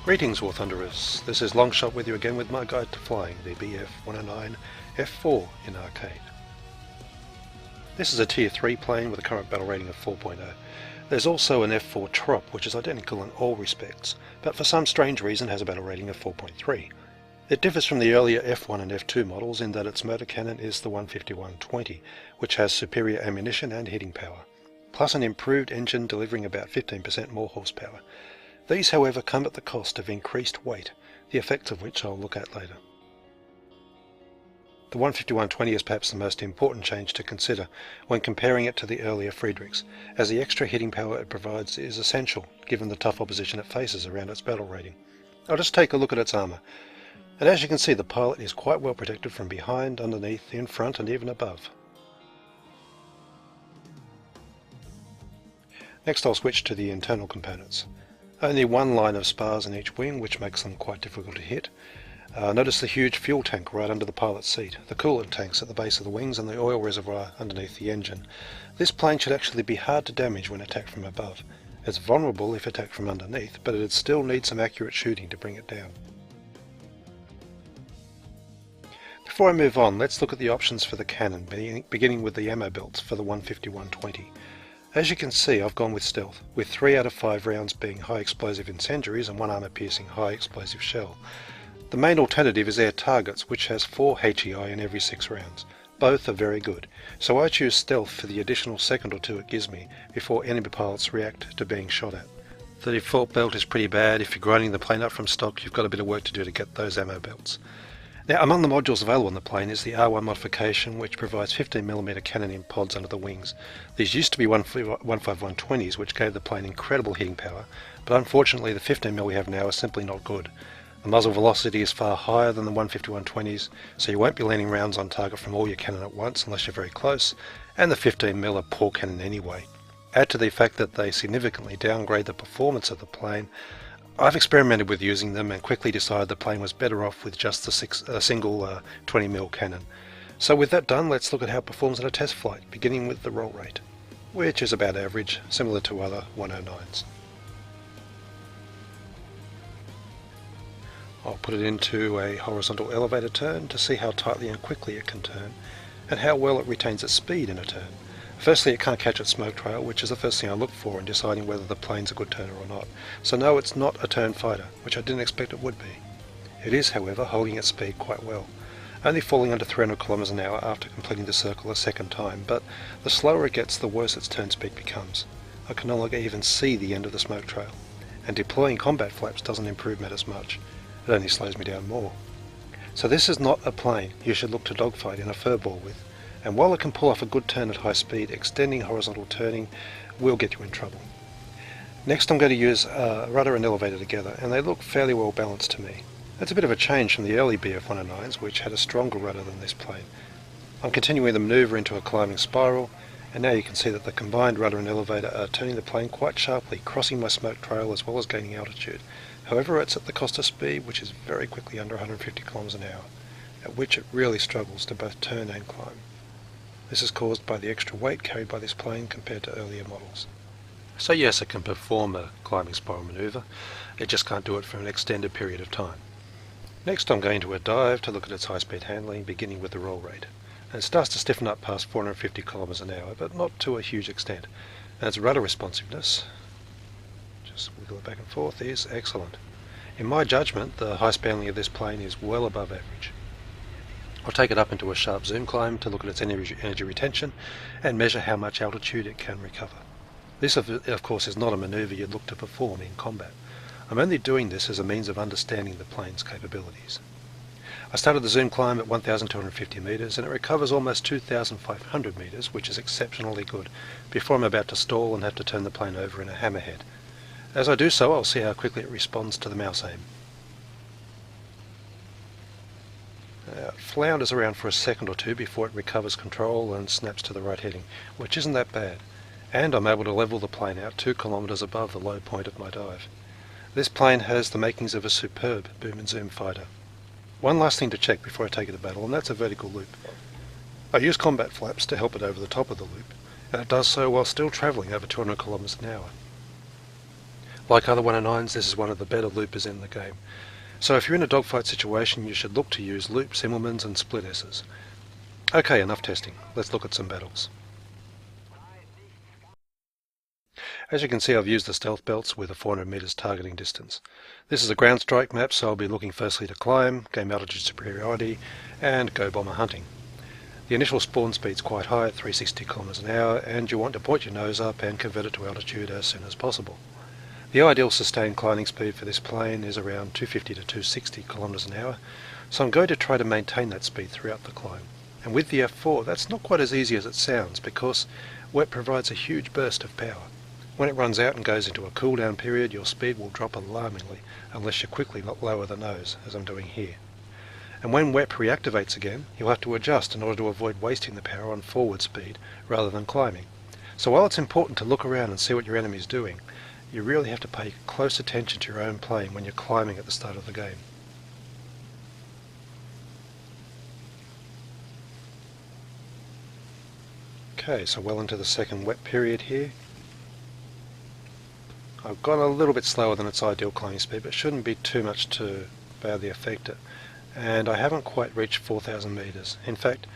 Greetings War Thunderers, this is Longshot with you again with my guide to flying the Bf109 F-4 in arcade. This is a tier 3 plane with a current battle rating of 4.0. There's also an F-4 Trop which is identical in all respects, but for some strange reason has a battle rating of 4.3. It differs from the earlier F1 and F2 models in that its motor cannon is the 151-20, which has superior ammunition and hitting power, plus an improved engine delivering about 15% more horsepower. These, however, come at the cost of increased weight, the effects of which I'll look at later. The 151-20 is perhaps the most important change to consider when comparing it to the earlier Friedrichs, as the extra hitting power it provides is essential given the tough opposition it faces around its battle rating. I'll just take a look at its armour, and as you can see the pilot is quite well protected from behind, underneath, in front and even above. Next I'll switch to the internal components. Only one line of spars in each wing, which makes them quite difficult to hit. Notice the huge fuel tank right under the pilot's seat, the coolant tanks at the base of the wings and the oil reservoir underneath the engine. This plane should actually be hard to damage when attacked from above. It's vulnerable if attacked from underneath, but it'd still need some accurate shooting to bring it down. Before I move on, let's look at the options for the cannon, beginning with the ammo belts for the 151-20. As you can see, I've gone with stealth, with 3 out of 5 rounds being high explosive incendiaries and 1 armor-piercing high explosive shell. The main alternative is air targets, which has 4 HEI in every 6 rounds. Both are very good, so I choose stealth for the additional second or two it gives me before enemy pilots react to being shot at. The default belt is pretty bad. If you're grinding the plane up from stock, you've got a bit of work to do to get those ammo belts. Now, among the modules available on the plane is the R1 modification, which provides 15mm cannon in pods under the wings. These used to be 151-20s, which gave the plane incredible hitting power, but unfortunately the 15mm we have now is simply not good. The muzzle velocity is far higher than the 151-20s, so you won't be landing rounds on target from all your cannon at once unless you're very close, and the 15mm are poor cannon anyway. Add to the fact that they significantly downgrade the performance of the plane. I've experimented with using them and quickly decided the plane was better off with just the single 20mm cannon. So with that done, let's look at how it performs in a test flight, beginning with the roll rate, which is about average, similar to other 109s. I'll put it into a horizontal elevator turn to see how tightly and quickly it can turn, and how well it retains its speed in a turn. Firstly, it can't catch its smoke trail, which is the first thing I look for in deciding whether the plane's a good turner or not. So no, it's not a turn fighter, which I didn't expect it would be. It is, however, holding its speed quite well, only falling under 300 km an hour after completing the circle a second time, but the slower it gets, the worse its turn speed becomes. I can no longer even see the end of the smoke trail, and deploying combat flaps doesn't improve matters much. It only slows me down more. So this is not a plane you should look to dogfight in a furball with. And while it can pull off a good turn at high speed, extending horizontal turning will get you in trouble. Next I'm going to use rudder and elevator together, and they look fairly well balanced to me. That's a bit of a change from the early Bf109s, which had a stronger rudder than this plane. I'm continuing the manoeuvre into a climbing spiral, and now you can see that the combined rudder and elevator are turning the plane quite sharply, crossing my smoke trail as well as gaining altitude. However, it's at the cost of speed, which is very quickly under 150 km an hour, at which it really struggles to both turn and climb. This is caused by the extra weight carried by this plane compared to earlier models. So yes, it can perform a climbing spiral manoeuvre, it just can't do it for an extended period of time. Next I'm going to a dive to look at its high-speed handling, beginning with the roll rate. And it starts to stiffen up past 450 km an hour, but not to a huge extent. And its rudder responsiveness, just wiggle it back and forth, is excellent. In my judgment, the high-speed handling of this plane is well above average. I'll take it up into a sharp zoom climb to look at its energy retention and measure how much altitude it can recover. This of course is not a manoeuvre you'd look to perform in combat. I'm only doing this as a means of understanding the plane's capabilities. I started the zoom climb at 1,250 meters and it recovers almost 2,500 meters, which is exceptionally good, before I'm about to stall and have to turn the plane over in a hammerhead. As I do so, I'll see how quickly it responds to the mouse aim. It flounders around for a second or two before it recovers control and snaps to the right heading, which isn't that bad, and I'm able to level the plane out 2 kilometers above the low point of my dive. This plane has the makings of a superb boom and zoom fighter. One last thing to check before I take it to battle, and that's a vertical loop. I use combat flaps to help it over the top of the loop, and it does so while still travelling over 200 kilometers an hour. Like other 109s, this is one of the better loopers in the game. So if you're in a dogfight situation, you should look to use loops, Immelmans and split S's. Okay, enough testing. Let's look at some battles. As you can see, I've used the stealth belts with a 400 meters targeting distance. This is a ground strike map, so I'll be looking firstly to climb, gain altitude superiority, and go bomber hunting. The initial spawn speed's quite high at 360 km an hour, and you want to point your nose up and convert it to altitude as soon as possible. The ideal sustained climbing speed for this plane is around 250 to 260 km an hour, so I'm going to try to maintain that speed throughout the climb. And with the F4, that's not quite as easy as it sounds, because wet provides a huge burst of power. When it runs out and goes into a cool down period, your speed will drop alarmingly, unless you quickly lower the nose, as I'm doing here. And when wet reactivates again, you'll have to adjust in order to avoid wasting the power on forward speed, rather than climbing. So while it's important to look around and see what your enemy's doing, you really have to pay close attention to your own plane when you're climbing at the start of the game. Okay, so well into the second wet period here. I've gone a little bit slower than its ideal climbing speed, but it shouldn't be too much to badly affect it. And I haven't quite reached 4,000 meters. In fact,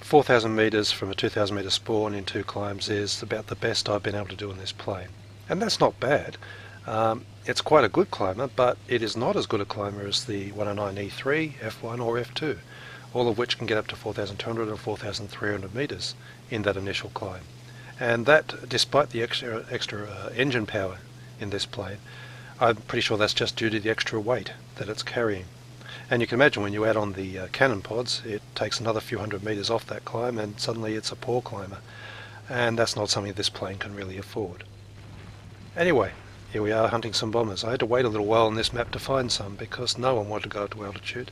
4,000 meters from a 2,000 meter spawn in 2 climbs is about the best I've been able to do on this plane. And that's not bad. It's quite a good climber, but it is not as good a climber as the 109 E3, F1 or F2, all of which can get up to 4,200 or 4,300 meters in that initial climb. And that, despite the extra engine power in this plane, I'm pretty sure that's just due to the extra weight that it's carrying. And you can imagine when you add on the cannon pods, it takes another few hundred meters off that climb and suddenly it's a poor climber. And that's not something this plane can really afford. Anyway, here we are hunting some bombers. I had to wait a little while on this map to find some because no one wanted to go up to altitude.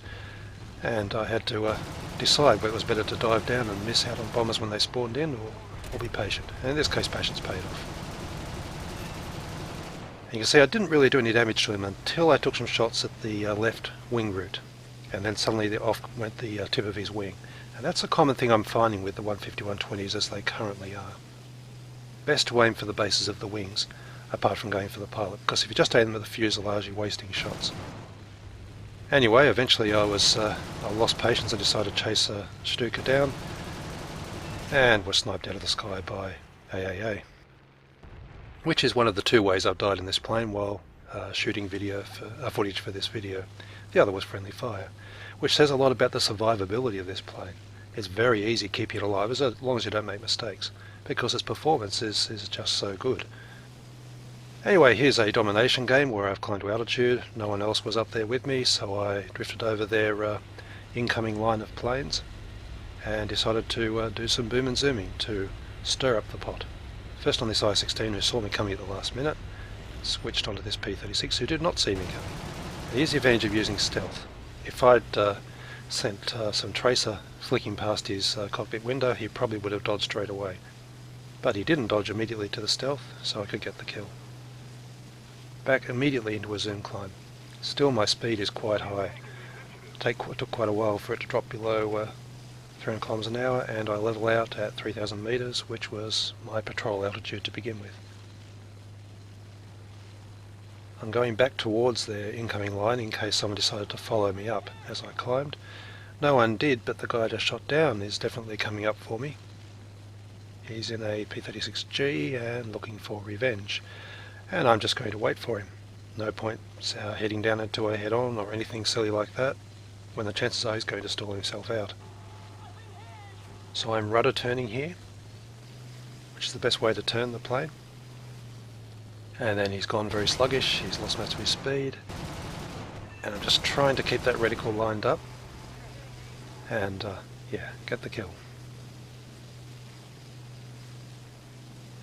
And I had to decide whether it was better to dive down and miss out on bombers when they spawned in, or be patient. And in this case, patience paid off. And you can see I didn't really do any damage to him until I took some shots at the left wing root. And then suddenly off went the tip of his wing. And that's a common thing I'm finding with the 150-120s as they currently are. Best to aim for the bases of the wings, apart from going for the pilot, because if you just aim them at the fuselage, you're wasting shots. Anyway, eventually I lost patience and decided to chase a Stuka down, and was sniped out of the sky by AAA. Which is one of the 2 ways I've died in this plane while shooting footage for this video. The other was friendly fire, which says a lot about the survivability of this plane. It's very easy to keep it alive as long as you don't make mistakes, because its performance is just so good. Anyway, here's a domination game where I've climbed to altitude. No one else was up there with me, so I drifted over their incoming line of planes and decided to do some boom and zooming to stir up the pot. First on this I-16, who saw me coming at the last minute, switched onto this P-36 who did not see me coming. Here's the advantage of using stealth. If I'd sent some tracer flicking past his cockpit window, he probably would have dodged straight away. But he didn't dodge immediately to the stealth, so I could get the kill. Back immediately into a zoom climb. Still my speed is quite high. It took quite a while for it to drop below 300 km an hour, and I level out at 3,000 meters, which was my patrol altitude to begin with. I'm going back towards their incoming line in case someone decided to follow me up as I climbed. No one did, but the guy I just shot down is definitely coming up for me. He's in a P-36G and looking for revenge, and I'm just going to wait for him. No point heading down into a head-on or anything silly like that, when the chances are he's going to stall himself out. So I'm rudder turning here, which is the best way to turn the plane. And then he's gone very sluggish, he's lost most of his speed. And I'm just trying to keep that reticle lined up. And yeah, get the kill.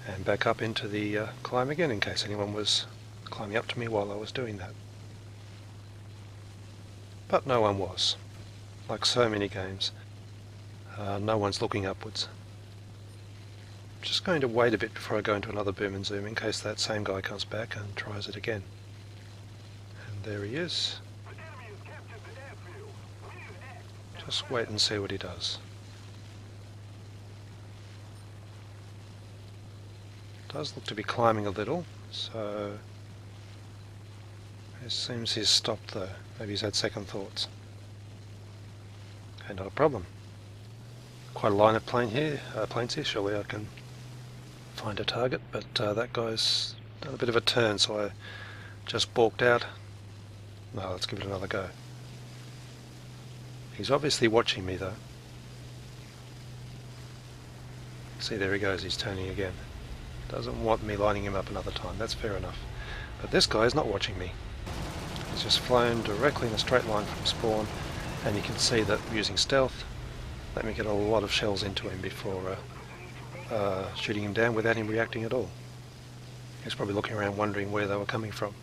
And back up into the climb again in case anyone was climbing up to me while I was doing that. But no one was. Like so many games, no one's looking upwards. I'm just going to wait a bit before I go into another boom and zoom in case that same guy comes back and tries it again. And there he is. Just wait and see what he does. Does look to be climbing a little, so It seems he's stopped though. Maybe he's had second thoughts. Okay, not a problem. Quite a line of planes here. Surely I can find a target, but that guy's done a bit of a turn, so I just balked out. No, let's give it another go. He's obviously watching me though. See, there he goes, he's turning again. Doesn't want me lining him up another time, that's fair enough. But this guy is not watching me. He's just flown directly in a straight line from spawn, and you can see that using stealth, let me get a lot of shells into him before shooting him down without him reacting at all. He's probably looking around wondering where they were coming from.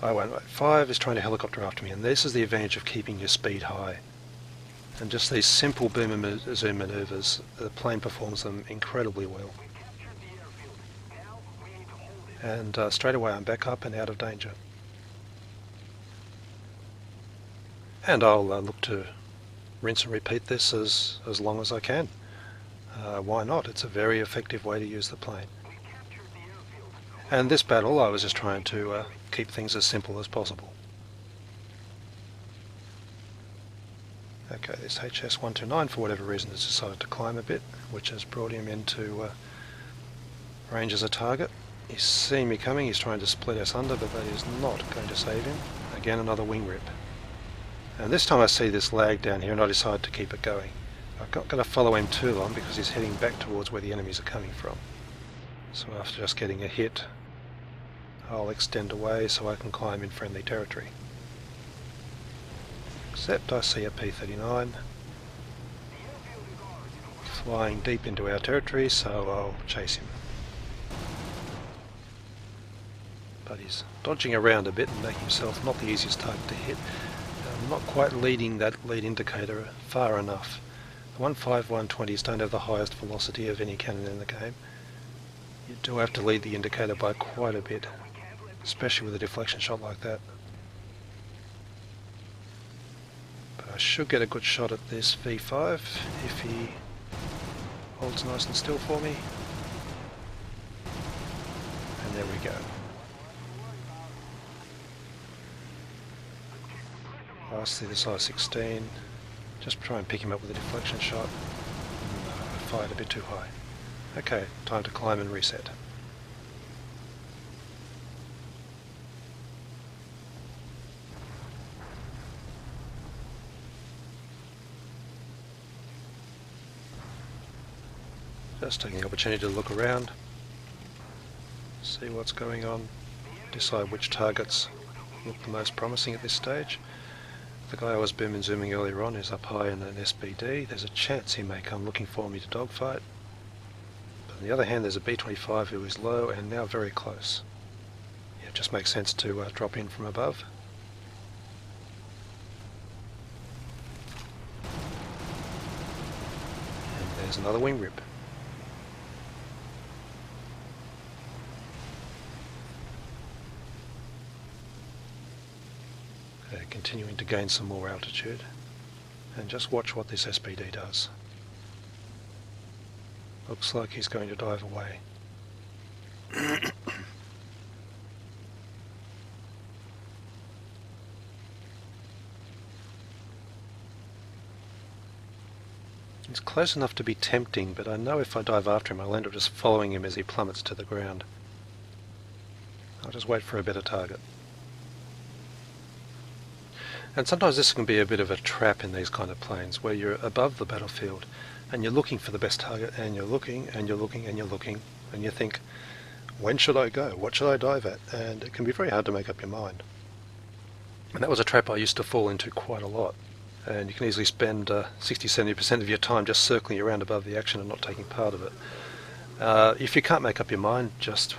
I-105 is trying to helicopter after me, and this is the advantage of keeping your speed high. And just these simple boom and zoom maneuvers, the plane performs them incredibly well. And straight away I'm back up and out of danger. And I'll look to rinse and repeat this as long as I can. Why not? It's a very effective way to use the plane. And this battle I was just trying to keep things as simple as possible. Okay, this HS-129 for whatever reason has decided to climb a bit, which has brought him into range as a target. He's seen me coming, he's trying to split us under, but that is not going to save him. Again, another wing rip. And this time I see this lag down here and I decide to keep it going. I'm not going to follow him too long because he's heading back towards where the enemies are coming from. So after just getting a hit, I'll extend away so I can climb in friendly territory. Except I see a P-39 flying deep into our territory, so I'll chase him. But he's dodging around a bit and making himself not the easiest target to hit. I'm not quite leading that lead indicator far enough. The 15120s don't have the highest velocity of any cannon in the game. You do have to lead the indicator by quite a bit, especially with a deflection shot like that. But I should get a good shot at this V5 if he holds nice and still for me. And there we go. I see this I-16, just try and pick him up with a deflection shot. No, I fired a bit too high. Okay, time to climb and reset. Just taking the opportunity to look around, see what's going on, decide which targets look the most promising at this stage. The guy I was boom and zooming earlier on is up high in an SBD. There's a chance he may come looking for me to dogfight. But on the other hand, there's a B-25 who is low and now very close. Yeah, it just makes sense to drop in from above. And there's another wing rip. Continuing to gain some more altitude, and just watch what this SBD does. Looks like he's going to dive away. He's close enough to be tempting, but I know if I dive after him I'll end up just following him as he plummets to the ground. I'll just wait for a better target. And sometimes this can be a bit of a trap in these kind of planes where you're above the battlefield and you're looking for the best target, and you're looking and you're looking and you're looking, and you think, when should I go? What should I dive at? And it can be very hard to make up your mind. And that was a trap I used to fall into quite a lot. And you can easily spend 60-70% of your time just circling around above the action and not taking part of it. If you can't make up your mind, just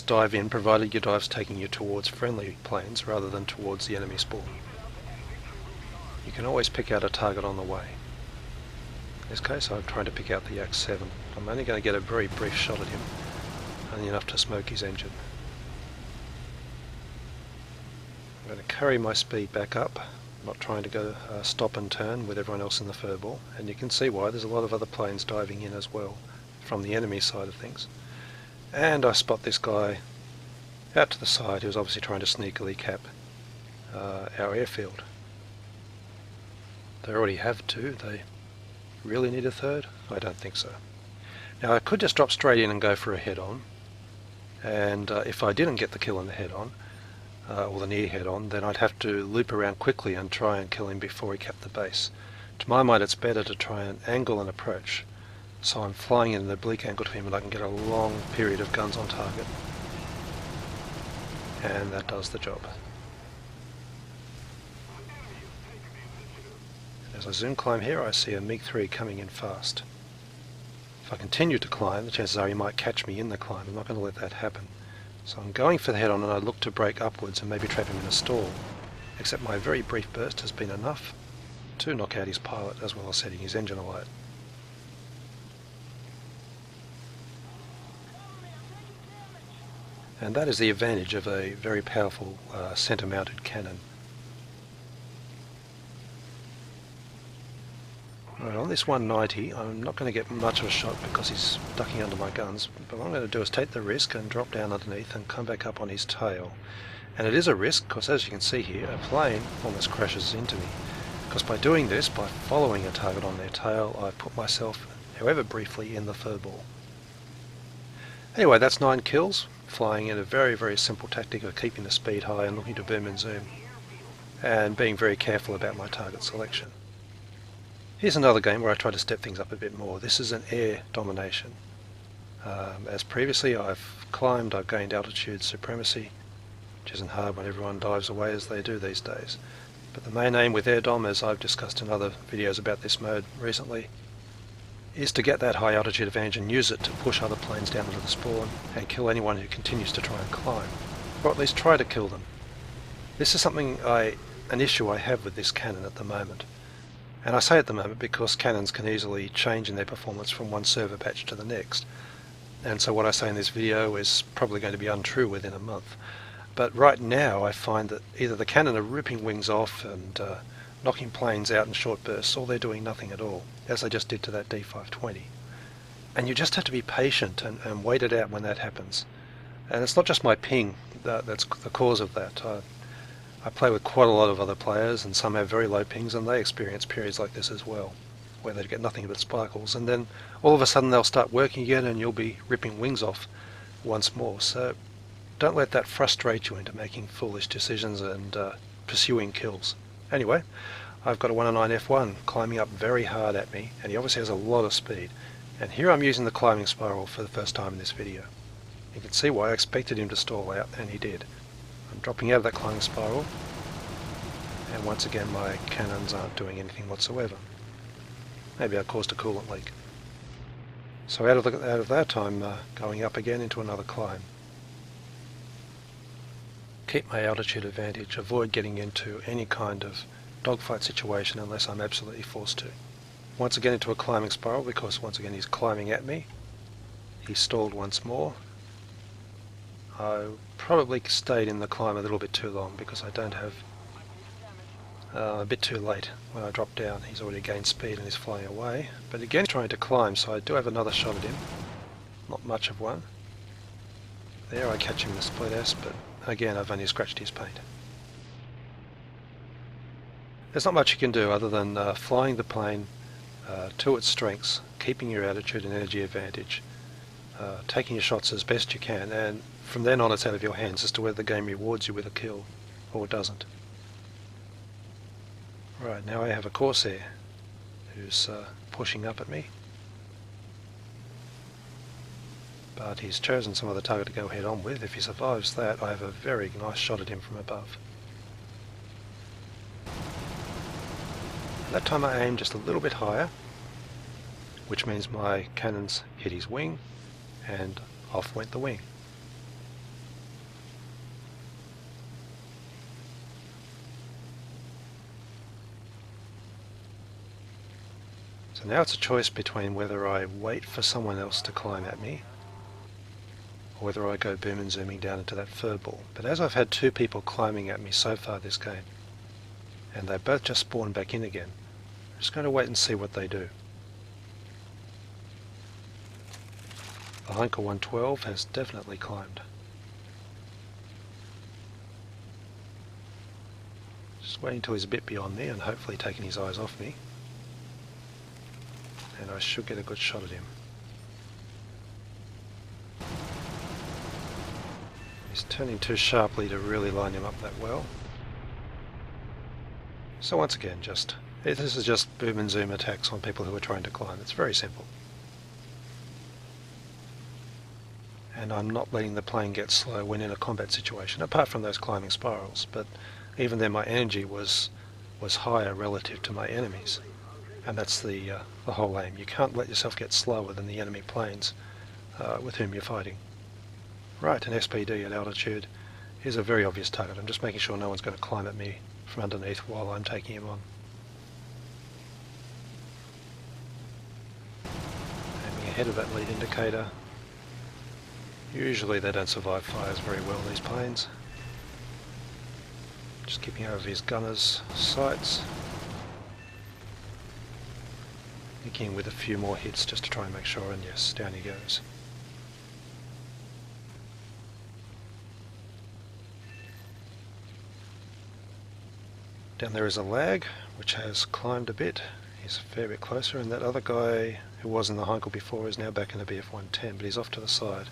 dive in, provided your dive's taking you towards friendly planes rather than towards the enemy spawn. You can always pick out a target on the way. In this case I'm trying to pick out the Yak-7. I'm only going to get a very brief shot at him, only enough to smoke his engine. I'm going to carry my speed back up, not trying to go stop and turn with everyone else in the furball, and you can see why. There's a lot of other planes diving in as well from the enemy side of things. And I spot this guy Out to the side, he was obviously trying to sneakily cap our airfield. They already have two. They really need a third? I don't think so. Now I could just drop straight in and go for a head-on, and if I didn't get the kill in the head-on, or the near head-on, then I'd have to loop around quickly and try and kill him before he capped the base. To my mind, it's better to try and angle an approach, so I'm flying in an oblique angle to him and I can get a long period of guns on target. And that does the job. As I zoom climb here, I see a MiG-3 coming in fast. If I continue to climb, the chances are he might catch me in the climb. I'm not going to let that happen. So I'm going for the head-on, and I look to break upwards and maybe trap him in a stall. Except my very brief burst has been enough to knock out his pilot as well as setting his engine alight. And that is the advantage of a very powerful centre-mounted cannon. Right, on this 190, I'm not going to get much of a shot because he's ducking under my guns, but what I'm going to do is take the risk and drop down underneath and come back up on his tail. And it is a risk because, as you can see here, a plane almost crashes into me. Because by doing this, by following a target on their tail, I've put myself, however briefly, in the furball. Anyway, that's 9 kills, flying in a very, very simple tactic of keeping the speed high and looking to boom and zoom, and being very careful about my target selection. Here's another game where I try to step things up a bit more. This is an air domination. As previously, I've climbed, I've gained altitude supremacy, which isn't hard when everyone dives away as they do these days. But the main aim with air dom, as I've discussed in other videos about this mode recently, is to get that high altitude advantage and use it to push other planes down into the spawn and kill anyone who continues to try and climb, or at least try to kill them. This is an issue I have with this cannon at the moment. And I say at the moment because cannons can easily change in their performance from one server batch to the next. And so what I say in this video is probably going to be untrue within a month. But right now I find that either the cannon are ripping wings off and knocking planes out in short bursts, or they're doing nothing at all, as they just did to that D520. And you just have to be patient and wait it out when that happens. And it's not just my ping that's the cause of that. I play with quite a lot of other players, and some have very low pings, and they experience periods like this as well, where they get nothing but sparkles, and then all of a sudden they'll start working again and you'll be ripping wings off once more. So don't let that frustrate you into making foolish decisions and pursuing kills. Anyway, I've got a 109 F-1 climbing up very hard at me, and he obviously has a lot of speed. And here I'm using the climbing spiral for the first time in this video. You can see why I expected him to stall out, and he did. I'm dropping out of that climbing spiral, and once again my cannons aren't doing anything whatsoever. Maybe I caused a coolant leak. So out of that I'm going up again into another climb. Keep my altitude advantage, avoid getting into any kind of dogfight situation unless I'm absolutely forced to. Once again into a climbing spiral because once again he's climbing at me. He stalled once more. I probably stayed in the climb a little bit too long because I don't have a bit too late when I dropped down. He's already gained speed and is flying away, but again he's trying to climb, so I do have another shot at him. Not much of one. There I catch him in the split S, but again I've only scratched his paint. There's not much you can do other than flying the plane to its strengths, keeping your altitude and energy advantage, taking your shots as best you can, and from then on it's out of your hands as to whether the game rewards you with a kill or doesn't. Right, now I have a Corsair who's pushing up at me, but he's chosen some other target to go head on with. If he survives that, I have a very nice shot at him from above. That time I aimed just a little bit higher, which means my cannons hit his wing, and off went the wing. So now it's a choice between whether I wait for someone else to climb at me, or whether I go boom and zooming down into that furball. But as I've had two people climbing at me so far this game, and they both just spawned back in again, I'm just going to wait and see what they do. The Hunker 112 has definitely climbed. Just waiting until he's a bit beyond me and hopefully taking his eyes off me. And I should get a good shot at him. He's turning too sharply to really line him up that well. So once again, this is just boom and zoom attacks on people who are trying to climb. It's very simple. And I'm not letting the plane get slow when in a combat situation, apart from those climbing spirals. But even then my energy was higher relative to my enemies. And that's the whole aim. You can't let yourself get slower than the enemy planes with whom you're fighting. Right, an SPD at altitude is a very obvious target. I'm just making sure no one's going to climb at me from underneath while I'm taking him on. Aiming ahead of that lead indicator. Usually they don't survive fires very well, these planes. Just keeping over his gunner's sights. Nicking with a few more hits just to try and make sure, and yes, down he goes. Down there is a lag, which has climbed a bit. He's a fair bit closer, and that other guy who was in the Heinkel before is now back in the Bf110, but he's off to the side.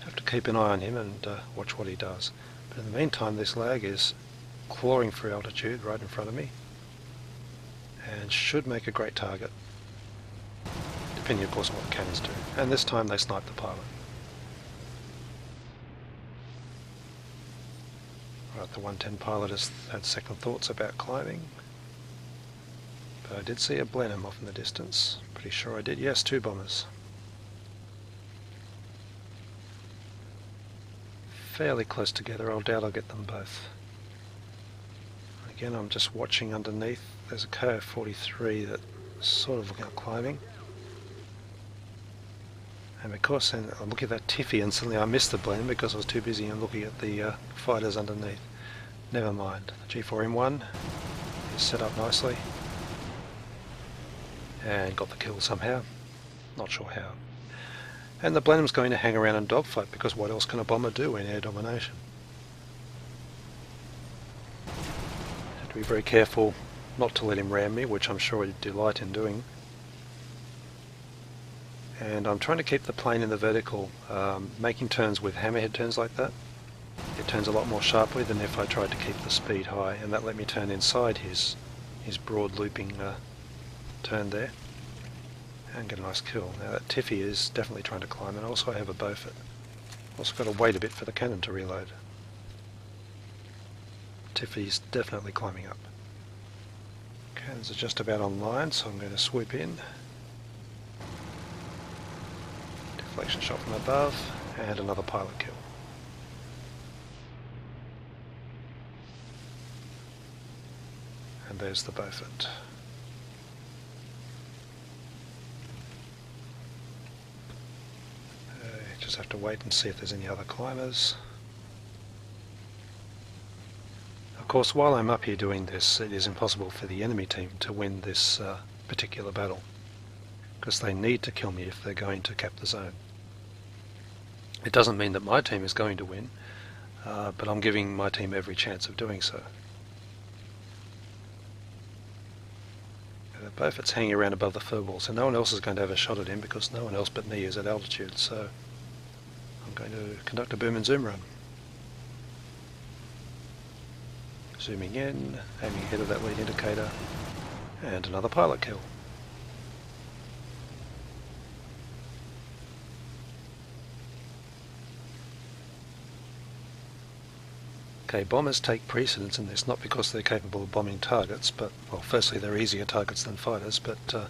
Have to keep an eye on him and watch what he does. But in the meantime, this lag is clawing through altitude right in front of me, and should make a great target, depending of course on what the cannons do. And this time they snipe the pilot. Right, the 110 pilot has had second thoughts about climbing. But I did see a Blenheim off in the distance. Pretty sure I did. Yes, two bombers. Fairly close together. I doubt I'll get them both. Again, I'm just watching underneath. There's a KO-43 that's sort of looking at climbing. And of course, then I'm looking at that Tiffy and suddenly I missed the Blenheim because I was too busy and looking at the fighters underneath. Never mind. The G4M1 is set up nicely and got the kill somehow. Not sure how. And the Blenheim's going to hang around and dogfight because what else can a bomber do in air domination? Have to be very careful not to let him ram me, which I'm sure he'd delight in doing. And I'm trying to keep the plane in the vertical, making turns with hammerhead turns like that. It turns a lot more sharply than if I tried to keep the speed high, and that let me turn inside his broad looping turn there and get a nice kill. Now that Tiffy is definitely trying to climb, and also I have a Beaufort. Also got to wait a bit for the cannon to reload. Tiffy's definitely climbing up. Cannons are just about online, so I'm going to swoop in. Deflection shot from above, and another pilot kill. And there's the Beaufort. Just have to wait and see if there's any other climbers. Of course, while I'm up here doing this, it is impossible for the enemy team to win this particular battle, because they need to kill me if they're going to cap the zone. It doesn't mean that my team is going to win, but I'm giving my team every chance of doing so. Beaufort's hanging around above the fur wall, so no one else is going to have a shot at him because no one else but me is at altitude, so I'm going to conduct a boom and zoom run. Zooming in, aiming ahead of that lead indicator, and another pilot kill. Okay, bombers take precedence in this, not because they're capable of bombing targets, but, well, firstly they're easier targets than fighters, but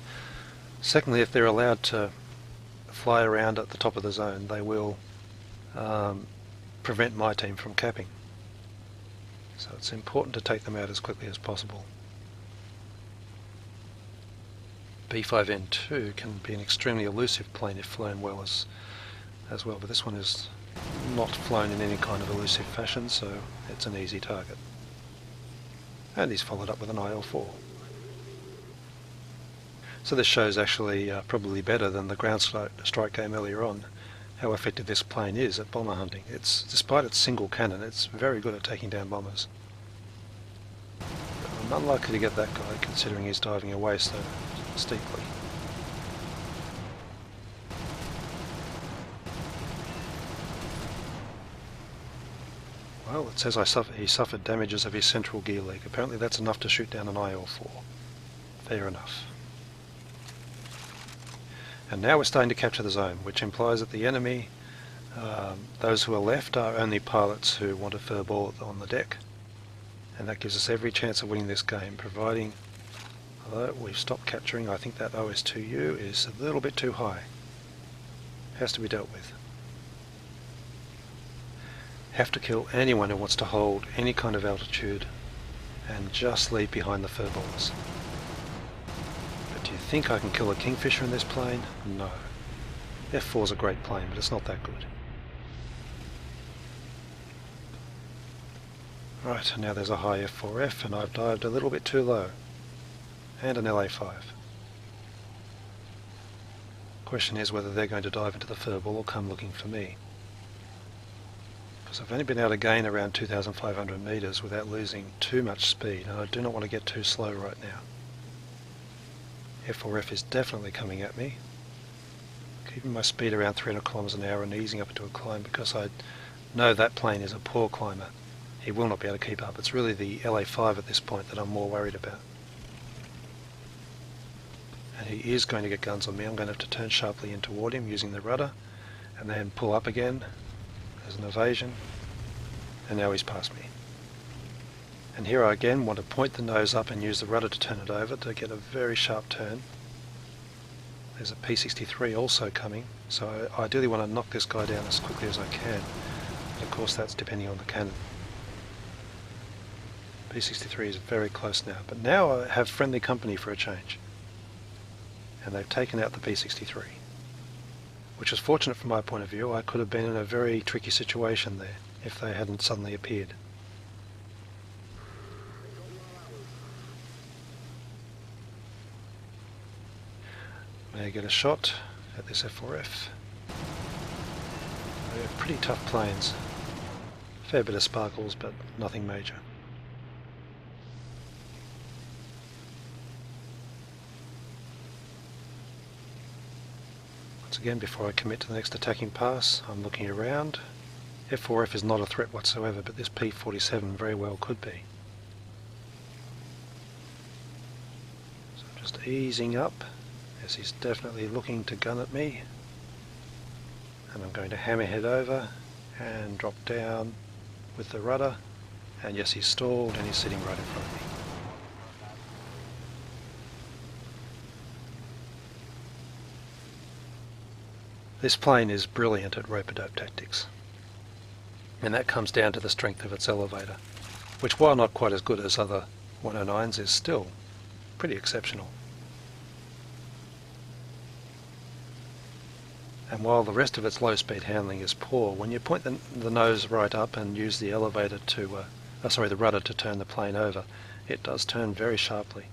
secondly, if they're allowed to fly around at the top of the zone, they will prevent my team from capping. So it's important to take them out as quickly as possible. B5N2 can be an extremely elusive plane if flown well as well, but this one is not flown in any kind of elusive fashion, so it's an easy target. And he's followed up with an IL-4. So this shows actually probably better than the ground strike game earlier on, how effective this plane is at bomber hunting. Despite its single cannon, it's very good at taking down bombers. I'm unlikely to get that guy considering he's diving away so steeply. Well, it says he suffered damages of his central gear leg. Apparently that's enough to shoot down an IL-4. Fair enough. And now we're starting to capture the zone, which implies that the enemy, those who are left, are only pilots who want a furball on the deck. And that gives us every chance of winning this game, providing, although we've stopped capturing, I think that OS2U is a little bit too high. Has to be dealt with. Have to kill anyone who wants to hold any kind of altitude and just leave behind the furballs. But do you think I can kill a Kingfisher in this plane? No. F4's a great plane, but it's not that good. Right, now there's a high F4F and I've dived a little bit too low. And an LA5. Question is whether they're going to dive into the furball or come looking for me. Because I've only been able to gain around 2,500 meters without losing too much speed, and I do not want to get too slow right now. F4F is definitely coming at me. Keeping my speed around 300 kilometers an hour and easing up into a climb because I know that plane is a poor climber. He will not be able to keep up. It's really the LA5 at this point that I'm more worried about. And he is going to get guns on me. I'm going to have to turn sharply in toward him using the rudder and then pull up again. There's an evasion, and now he's past me. And here I again want to point the nose up and use the rudder to turn it over to get a very sharp turn. There's a P63 also coming, so I ideally want to knock this guy down as quickly as I can. But of course that's depending on the cannon. P63 is very close now, but now I have friendly company for a change. And they've taken out the P63. Which is fortunate from my point of view. I could have been in a very tricky situation there if they hadn't suddenly appeared. May I get a shot at this F4F? They're pretty tough planes. Fair bit of sparkles, but nothing major. Again, before I commit to the next attacking pass, I'm looking around. F4F is not a threat whatsoever, but this P47 very well could be. So I'm just easing up, as he's definitely looking to gun at me. And I'm going to hammerhead over and drop down with the rudder. And yes, he's stalled and he's sitting right in front of me. This plane is brilliant at rope-a-dope tactics, and that comes down to the strength of its elevator, which while not quite as good as other 109s is still pretty exceptional. And while the rest of its low-speed handling is poor, when you point the nose right up and use the elevator to, the rudder to turn the plane over, it does turn very sharply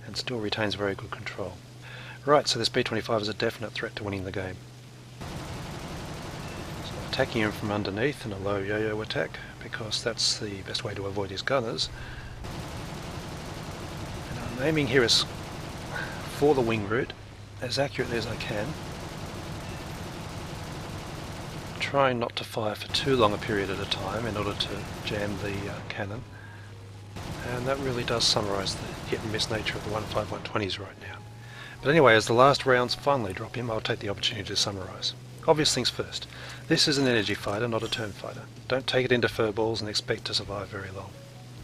and still retains very good control. Right, so this B-25 is a definite threat to winning the game. Attacking him from underneath in a low yo-yo attack, because that's the best way to avoid his gunners. And I'm aiming here as for the wing route, as accurately as I can. Trying not to fire for too long a period at a time in order to jam the cannon. And that really does summarise the hit and miss nature of the 15120s right now. But anyway, as the last rounds finally drop him, I'll take the opportunity to summarise. Obvious things first. This is an energy fighter, not a turn fighter. Don't take it into furballs and expect to survive very long.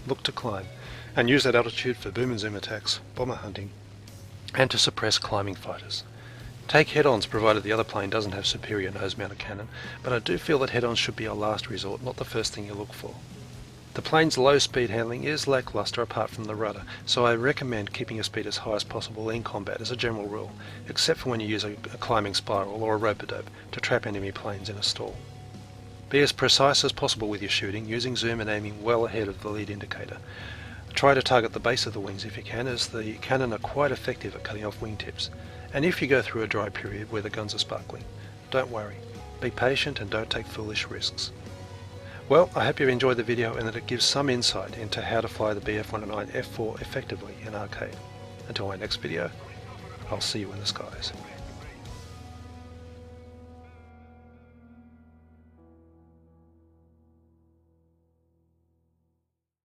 Look to climb, and use that altitude for boom and zoom attacks, bomber hunting, and to suppress climbing fighters. Take head-ons provided the other plane doesn't have superior nose-mounted cannon, but I do feel that head-ons should be a last resort, not the first thing you look for. The plane's low speed handling is lackluster apart from the rudder, so I recommend keeping your speed as high as possible in combat as a general rule, except for when you use a climbing spiral or a rope-a-dope to trap enemy planes in a stall. Be as precise as possible with your shooting, using zoom and aiming well ahead of the lead indicator. Try to target the base of the wings if you can, as the cannon are quite effective at cutting off wingtips. And if you go through a dry period where the guns are sparkling, don't worry. Be patient and don't take foolish risks. Well, I hope you enjoyed the video and that it gives some insight into how to fly the Bf109 F-4 effectively in arcade. Until my next video, I'll see you in the skies.